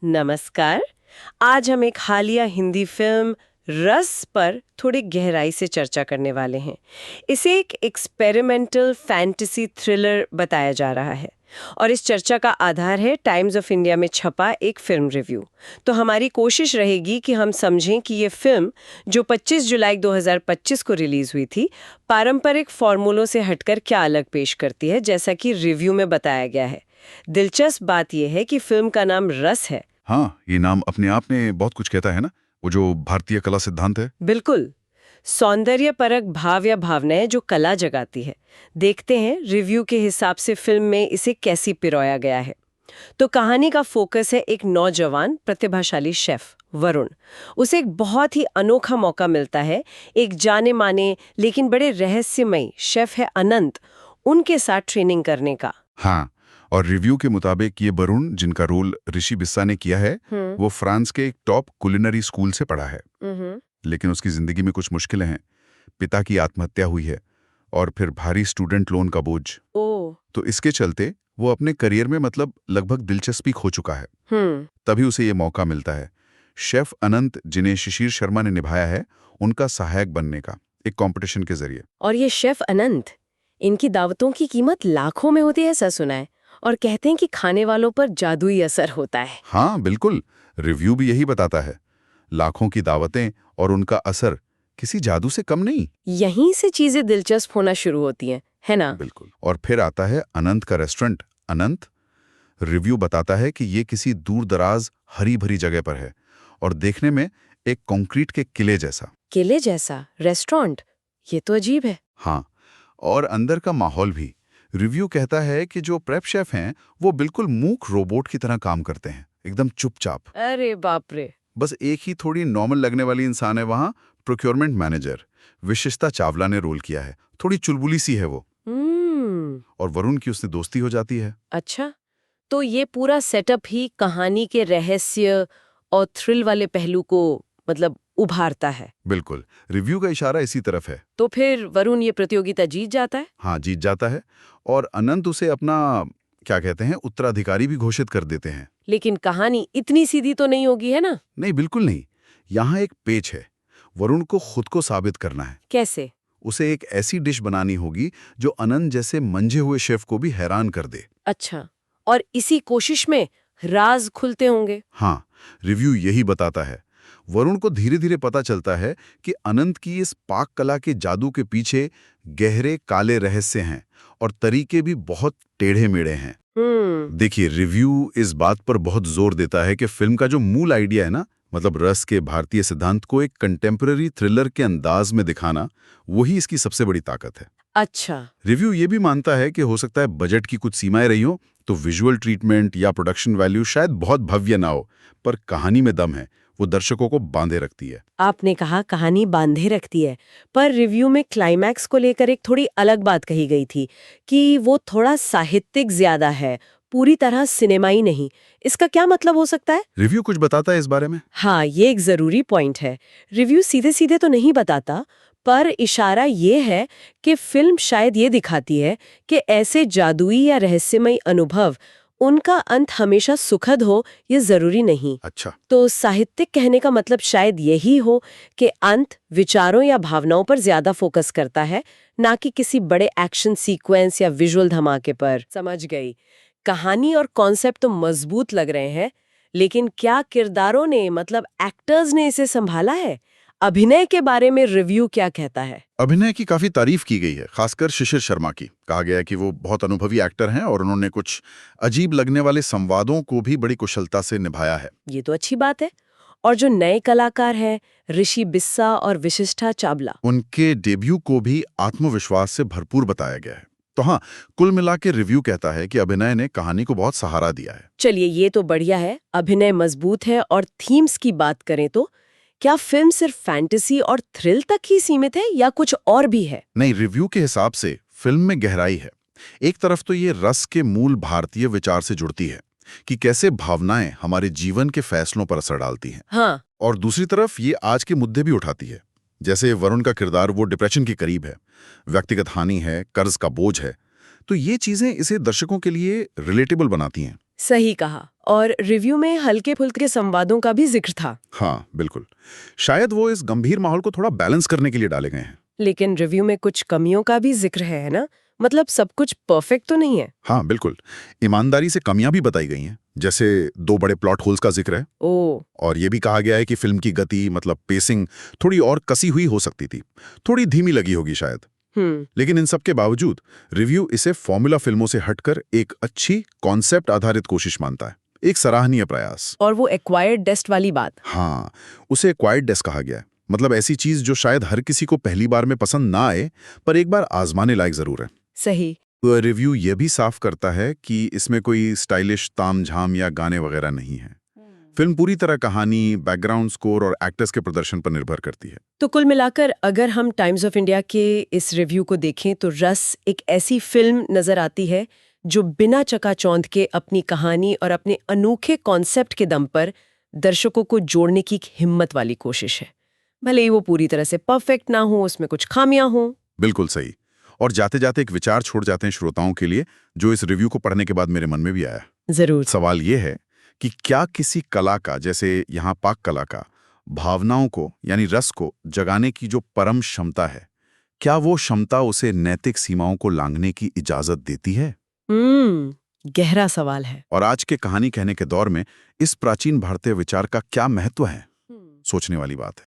नमस्कार। आज हम एक हालिया हिंदी फिल्म रस पर थोड़ी गहराई से चर्चा करने वाले हैं। इसे एक एक्सपेरिमेंटल फैंटेसी थ्रिलर बताया जा रहा है और इस चर्चा का आधार है टाइम्स ऑफ इंडिया में छपा एक फिल्म रिव्यू। तो हमारी कोशिश रहेगी कि हम समझें कि ये फिल्म जो 25 जुलाई 2025 को रिलीज हुई थी, पारंपरिक फॉर्मूलों से हटकर क्या अलग पेश करती है, जैसा कि रिव्यू में बताया गया है। दिलचस्प बात यह है कि फिल्म का नाम रस है। हाँ, ये नाम अपने आप में बहुत कुछ कहता है ना, वो जो भारतीय कला सिद्धांत है। बिल्कुल, सौंदर्य परक भाव या भावनाएं जो कला जगाती है। देखते हैं रिव्यू के हिसाब से फिल्म में इसे कैसी पिरोया गया है। तो कहानी का फोकस है एक नौजवान प्रतिभाशाली शेफ वरुण। उसे एक बहुत ही अनोखा मौका मिलता है एक जाने माने लेकिन बड़े रहस्यमयी शेफ है अनंत, उनके साथ ट्रेनिंग करने का। हाँ, और रिव्यू के मुताबिक ये वरुण, जिनका रोल ऋषि बिस्सा ने किया है, वो फ्रांस के एक टॉप कुलिनरी स्कूल से पढ़ा है। लेकिन उसकी जिंदगी में कुछ मुश्किलें हैं। पिता की आत्महत्या हुई है और फिर भारी स्टूडेंट लोन का बोझ। तो इसके चलते वो अपने करियर में लगभग दिलचस्पी खो चुका है। तभी उसे ये मौका मिलता है शेफ अनंत, जिन्हें शिशिर शर्मा ने निभाया है, उनका सहायक बनने का एक कंपटीशन के जरिए। और ये शेफ अनंत, इनकी दावतों की कीमत लाखों में होती है, ऐसा सुना है, और कहते हैं कि खाने वालों पर जादुई असर होता है। हाँ बिल्कुल, रिव्यू भी यही बताता है। लाखों की दावतें और उनका असर किसी जादू से कम नहीं। यहीं से चीजें दिलचस्प होना शुरू होती हैं, है ना? बिल्कुल। और फिर आता है अनंत का रेस्टोरेंट अनंत। रिव्यू बताता है कि ये किसी दूर दराज हरी भरी जगह पर है और देखने में एक कंक्रीट के किले जैसा। किले जैसा रेस्टोरेंट? ये तो अजीब है। हाँ, और अंदर का माहौल भी। रिव्यू कहता है कि जो प्रेप शेफ हैं वो बिल्कुल मूक रोबोट की तरह काम करते हैं, एकदम चुपचाप। अरे बाप रे। बस एक ही थोड़ी नॉर्मल लगने वाली इंसान है वहाँ, प्रोक्योरमेंट मैनेजर विशिष्टा चावला ने रोल किया है। थोड़ी चुलबुली सी है वो। और वरुण की उससे दोस्ती हो जाती है। अच्छा, तो ये पूरा सेटअप ही कहानी के रहस्य और थ्रिल वाले पहलू को उभारता है। बिल्कुल, रिव्यू का इशारा इसी तरफ है। तो फिर वरुण ये प्रतियोगिता जीत जाता है? हाँ, जीत जाता है और अनंत उसे अपना क्या कहते हैं उत्तराधिकारी भी घोषित कर देते हैं। लेकिन कहानी इतनी सीधी तो नहीं होगी, है ना? नहीं, बिल्कुल नहीं। यहाँ एक पेच है। वरुण को खुद को साबित करना है। कैसे? उसे एक ऐसी डिश बनानी होगी जो अनंत जैसे मंझे हुए शेफ को भी हैरान कर दे। अच्छा, और इसी कोशिश में राज खुलते होंगे? हाँ, रिव्यू यही बताता है। वरुण को धीरे धीरे पता चलता है कि अनंत की इस पाक कला के जादू के पीछे गहरे काले रहस्य हैं और तरीके भी बहुत टेढ़े मेढ़े हैं। देखिए, रिव्यू इस बात पर बहुत जोर देता है कि फिल्म का जो मूल आइडिया है ना, रस के भारतीय सिद्धांत को एक कंटेम्पररी थ्रिलर के अंदाज में दिखाना, वही इसकी सबसे बड़ी ताकत है। अच्छा। रिव्यू ये भी मानता है कि हो सकता है बजट की कुछ सीमाएं रही हो, तो विजुअल ट्रीटमेंट या प्रोडक्शन वैल्यू शायद बहुत भव्य ना हो, पर कहानी में दम है, वो दर्शकों को बांधे रखती है। आपने कहा कहानी बांधे रखती है, पर रिव्यू में क्लाइमैक्स को लेकर एक थोड़ी अलग बात कही गई थी कि वो थोड़ा साहित्यिक ज्यादा है, पूरी तरह सिनेमाई नहीं। इसका क्या मतलब हो सकता है? रिव्यू कुछ बताता है इस बारे में? हाँ, ये एक जरूरी पॉइंट है। रिव्यू सीधे सीधे तो नहीं बताता, पर इशारा ये है कि फिल्म शायद ये दिखाती है कि ऐसे जादुई या रहस्यमयी अनुभव, उनका अंत हमेशा सुखद हो, ये जरूरी नहीं। अच्छा। तो साहित्यिक कहने का मतलब शायद यही हो कि अंत विचारों या भावनाओं पर ज्यादा फोकस करता है, ना कि किसी बड़े एक्शन सीक्वेंस या विजुअल धमाके पर। समझ गई। कहानी और कॉन्सेप्ट तो मजबूत लग रहे हैं, लेकिन क्या किरदारों ने एक्टर्स ने इसे संभाला है? अभिनय के बारे में रिव्यू क्या कहता है? अभिनय की काफी तारीफ की गई है, खासकर शिशिर शर्मा की। कहा गया है कि वो बहुत अनुभवी एक्टर हैं और उन्होंने कुछ अजीब लगने वाले संवादों को भी बड़ी कुशलता से निभाया है। ये तो अच्छी बात है। और जो नए कलाकार हैं, ऋषि बिस्सा और विशिष्टा चावला, उनके डेब्यू को भी आत्मविश्वास से भरपूर बताया गया है। तो हाँ, कुल मिला के रिव्यू कहता है कि अभिनय ने कहानी को बहुत सहारा दिया है। चलिए, ये तो बढ़िया है, अभिनय मजबूत है। और थीम्स की बात करें तो क्या फिल्म सिर्फ फैंटेसी और थ्रिल तक ही सीमित है या कुछ और भी है? नहीं, रिव्यू के हिसाब से फिल्म में गहराई है। एक तरफ तो ये रस के मूल भारतीय विचार से जुड़ती है कि कैसे भावनाएं हमारे जीवन के फैसलों पर असर डालती हैं। हाँ। और दूसरी तरफ ये आज के मुद्दे भी उठाती है, जैसे वरुण का किरदार वो डिप्रेशन के करीब है, व्यक्तिगत हानि है, कर्ज का बोझ है। तो ये चीजें इसे दर्शकों के लिए रिलेटेबल बनाती हैं। सही कहा। और रिव्यू में हल्के फुल्के संवादों का भी जिक्र था। हाँ बिल्कुल, शायद वो इस गंभीर माहौल को थोड़ा बैलेंस करने के लिए डाले गए हैं। लेकिन रिव्यू में कुछ कमियों का भी जिक्र है ना? मतलब सब कुछ परफेक्ट तो नहीं है। हाँ बिल्कुल, ईमानदारी से कमियां भी बताई गई हैं, जैसे 2 बड़े प्लॉट होल्स का जिक्र है। ओ, और ये भी कहा गया है कि फिल्म की गति मतलब पेसिंग थोड़ी और कसी हुई हो सकती थी, थोड़ी धीमी लगी होगी शायद। लेकिन इन सब के बावजूद रिव्यू इसे फॉर्मूला फिल्मों से हटकर एक अच्छी कॉन्सेप्ट आधारित कोशिश मानता है, एक सराहनीय प्रयास। और वो एक्वायर्ड टेस्ट वाली बात। हाँ, उसे एक्वायर्ड टेस्ट कहा गया है। मतलब ऐसी चीज जो शायद हर किसी को पहली बार में पसंद ना आए, पर एक बार आजमाने लायक जरूर है। सही। तो रिव्यू ये भी साफ करता है कि इसमें कोई स्टाइलिश तामझाम या गाने वगैरह नहीं है। फिल्म पूरी तरह कहानी, बैकग्राउंड स्कोर और एक्टर्स के प्रदर्शन पर निर्भर करती है। तो कुल मिलाकर अगर हम टाइम्स ऑफ इंडिया के इस रिव्यू को देखें तो रस एक ऐसी फिल्म नजर आती है जो बिना चकाचौंध के अपनी कहानी और अपने अनोखे कॉन्सेप्ट के दम पर दर्शकों को जोड़ने की एक हिम्मत वाली कोशिश है। भले ही वो पूरी तरह से परफेक्ट ना हो, उसमें कुछ खामियां हों। बिल्कुल सही। और जाते जाते एक विचार छोड़ जाते हैं श्रोताओं के लिए, जो इस रिव्यू को पढ़ने के बाद मेरे मन में भी आया। जरूर। सवाल ये है कि क्या किसी कला का, जैसे यहाँ पाक कला का, भावनाओं को यानी रस को जगाने की जो परम क्षमता है, क्या वो क्षमता उसे नैतिक सीमाओं को लांघने की इजाजत देती है? गहरा सवाल है। और आज के कहानी कहने के दौर में इस प्राचीन भारतीय विचार का क्या महत्व है? सोचने वाली बात है।